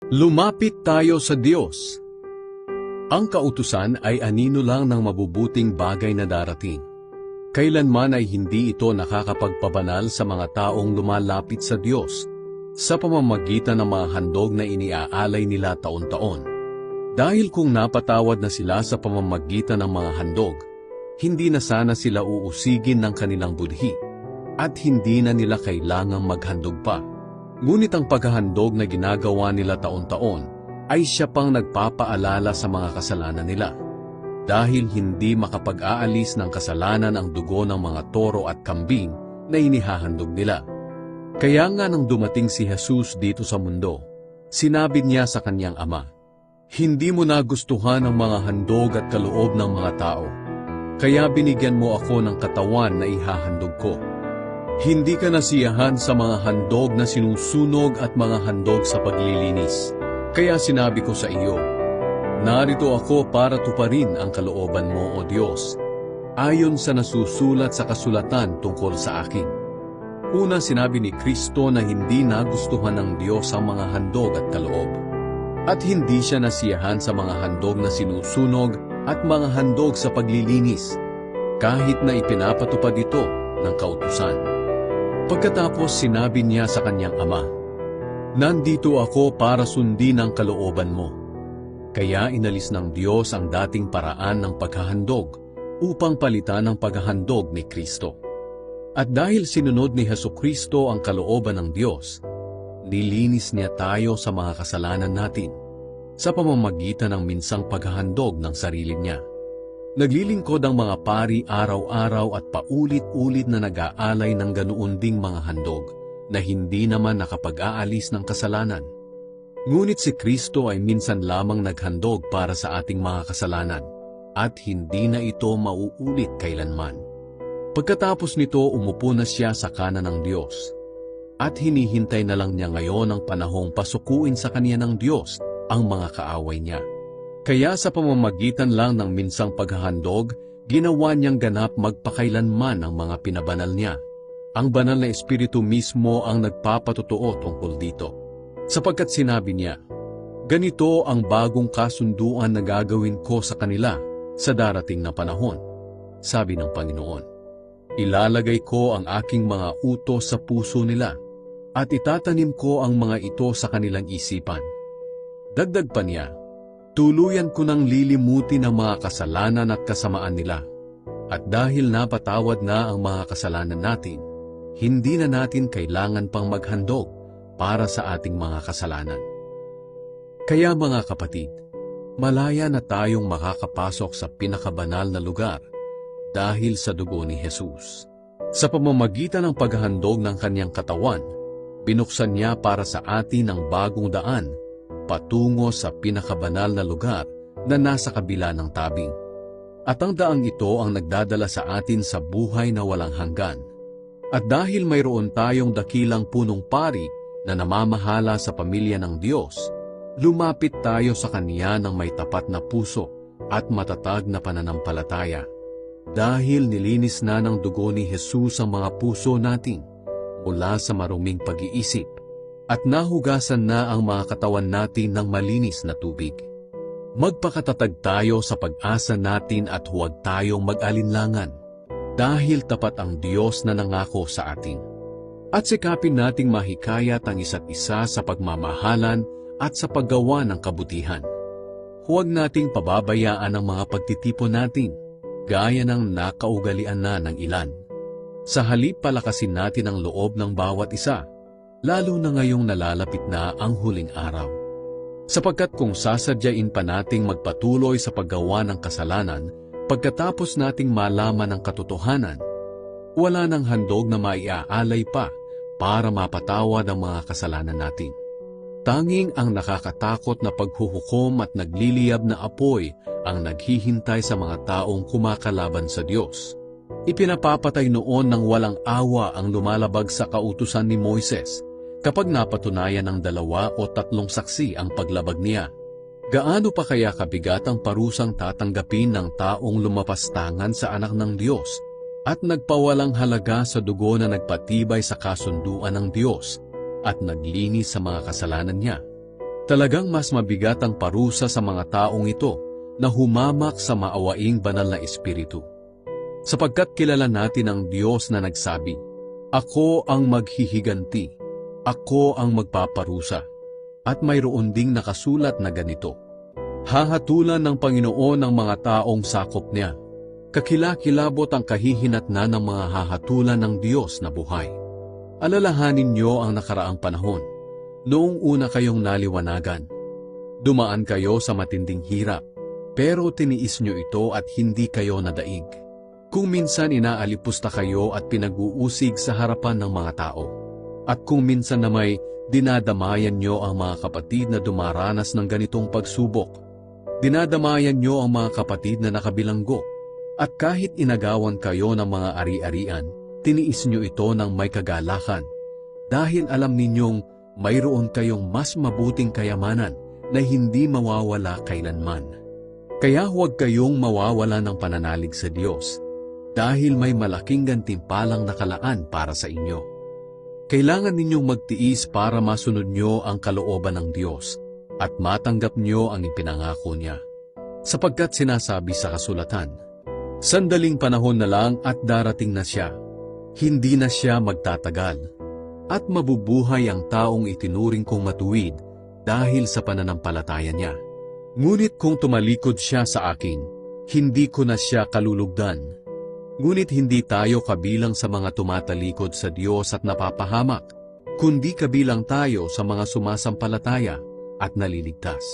Lumapit tayo sa Diyos. Ang kautusan ay anino lang ng mabubuting bagay na darating. Kailanman ay hindi ito nakakapagpabanal sa mga taong lumalapit sa Diyos sa pamamagitan ng mga handog na iniaalay nila taon-taon. Dahil kung napatawad na sila sa pamamagitan ng mga handog, hindi na sana sila uusigin ng kanilang budhi at hindi na nila kailangang maghandog pa. Ngunit ang paghahandog na ginagawa nila taon-taon ay siya pang nagpapaalala sa mga kasalanan nila. Dahil hindi makapag-aalis ng kasalanan ang dugo ng mga toro at kambing na inihahandog nila. Kaya nga nang dumating si Jesus dito sa mundo, sinabi niya sa kanyang ama, "Hindi mo nagustuhan ang mga handog at kaloob ng mga tao. Kaya binigyan mo ako ng katawan na ihahandog ko. Hindi ka nasiyahan sa mga handog na sinusunog at mga handog sa paglilinis. Kaya sinabi ko sa iyo, narito ako para tuparin ang kalooban mo, O Diyos, ayon sa nasusulat sa kasulatan tungkol sa akin." Una, sinabi ni Kristo na hindi nagustuhan ng Diyos ang mga handog at kaloob. At hindi siya nasiyahan sa mga handog na sinusunog at mga handog sa paglilinis, kahit na ipinapatupad ito ng kautusan. Pagkatapos sinabi niya sa kanyang ama, "Nandito ako para sundin ang kalooban mo." Kaya inalis ng Diyos ang dating paraan ng paghahandog upang palitan ang paghahandog ni Kristo. At dahil sinunod ni Hesukristo ang kalooban ng Diyos, nilinis niya tayo sa mga kasalanan natin sa pamamagitan ng minsang paghahandog ng sarili niya. Naglilingkod ang mga pari araw-araw at paulit-ulit na nag-aalay ng ganoon ding mga handog na hindi naman nakapag-aalis ng kasalanan. Ngunit si Kristo ay minsan lamang naghandog para sa ating mga kasalanan at hindi na ito mauulit kailanman. Pagkatapos nito, umupo na siya sa kanan ng Diyos at hinihintay na lang niya ngayon ang panahong pasukuin sa kanya ng Diyos ang mga kaaway niya. Kaya sa pamamagitan lang ng minsang paghahandog, ginawa niyang ganap magpakailanman ang mga pinabanal niya. Ang banal na Espiritu mismo ang nagpapatotoo tungkol dito. Sapagkat sinabi niya, "Ganito ang bagong kasunduan na gagawin ko sa kanila sa darating na panahon," sabi ng Panginoon. "Ilalagay ko ang aking mga utos sa puso nila at itatanim ko ang mga ito sa kanilang isipan." Dagdag pa niya, "Tuluyan ko nang lilimutin ang mga kasalanan at kasamaan nila. At dahil napatawad na ang mga kasalanan natin, hindi na natin kailangan pang maghandog para sa ating mga kasalanan." Kaya mga kapatid, malaya na tayong makakapasok sa pinakabanal na lugar dahil sa dugo ni Jesus. Sa pamamagitan ng paghahandog ng kanyang katawan, binuksan niya para sa atin ang bagong daan patungo sa pinakabanal na lugar na nasa kabila ng tabing. At ang daang ito ang nagdadala sa atin sa buhay na walang hanggan. At dahil mayroon tayong dakilang punong pari na namamahala sa pamilya ng Diyos, lumapit tayo sa Kanya ng may tapat na puso at matatag na pananampalataya. Dahil nilinis na ng dugo ni Jesus ang mga puso natin mula sa maruming pag-iisip, at nahugasan na ang mga katawan natin ng malinis na tubig. Magpakatatag tayo sa pag-asa natin at huwag tayong mag-alinlangan, dahil tapat ang Diyos na nangako sa atin. At sikapin nating mahikayat ang isa't isa sa pagmamahalan at sa paggawa ng kabutihan. Huwag nating pababayaan ang mga pagtitipon natin, gaya ng nakaugalian na ng ilan. Sa halip, palakasin natin ang loob ng bawat isa, lalo na ngayong nalalapit na ang huling araw. Sapagkat kung sasadyain pa nating magpatuloy sa paggawa ng kasalanan, pagkatapos nating malaman ang katotohanan, wala nang handog na maiaalay pa para mapatawad ang mga kasalanan natin. Tanging ang nakakatakot na paghuhukom at nagliliyab na apoy ang naghihintay sa mga taong kumakalaban sa Diyos. Ipinapapatay noon ng walang awa ang lumalabag sa kautusan ni Moises, kapag napatunayan ng 2 o 3 saksi ang paglabag niya. Gaano pa kaya kabigat ang parusang tatanggapin ng taong lumapastangan sa anak ng Diyos at nagpawalang halaga sa dugo na nagpatibay sa kasunduan ng Diyos at naglinis sa mga kasalanan niya? Talagang mas mabigat ang parusa sa mga taong ito na humamak sa maawaing banal na espiritu. Sapagkat kilala natin ang Diyos na nagsabi, "Ako ang maghihiganti, ako ang magpaparusa." At mayroon ding nakasulat na ganito, "Hahatulan ng Panginoon ang mga taong sakop niya. Kakilakilabot ang kahihinatnan ng mga hahatulan ng Diyos na buhay." Alalahanin niyo ang nakaraang panahon. Noong una kayong naliwanagan, dumaan kayo sa matinding hirap, pero tiniis niyo ito at hindi kayo nadaig. Kung minsan inaalipusta kayo at pinag-uusig sa harapan ng mga tao, at kung minsan na may dinadamayan niyo ang mga kapatid na dumaranas ng ganitong pagsubok, dinadamayan niyo ang mga kapatid na nakabilanggo, at kahit inagawan kayo ng mga ari-arian, tiniis niyo ito ng may kagalakan, dahil alam ninyong mayroon kayong mas mabuting kayamanan na hindi mawawala kailanman. Kaya huwag kayong mawawala ng pananalig sa Diyos, dahil may malaking gantimpalang nakalaan para sa inyo. Kailangan ninyong magtiis para masunod nyo ang kalooban ng Diyos at matanggap nyo ang ipinangako niya. Sapagkat sinasabi sa kasulatan, "Sandaling panahon na lang at darating na siya, hindi na siya magtatagal. At mabubuhay ang taong itinuring kong matuwid dahil sa pananampalataya niya. Ngunit kung tumalikod siya sa akin, hindi ko na siya kalulugdan." Ngunit hindi tayo kabilang sa mga tumatalikod sa Diyos at napapahamak, kundi kabilang tayo sa mga sumasampalataya at naliligtas.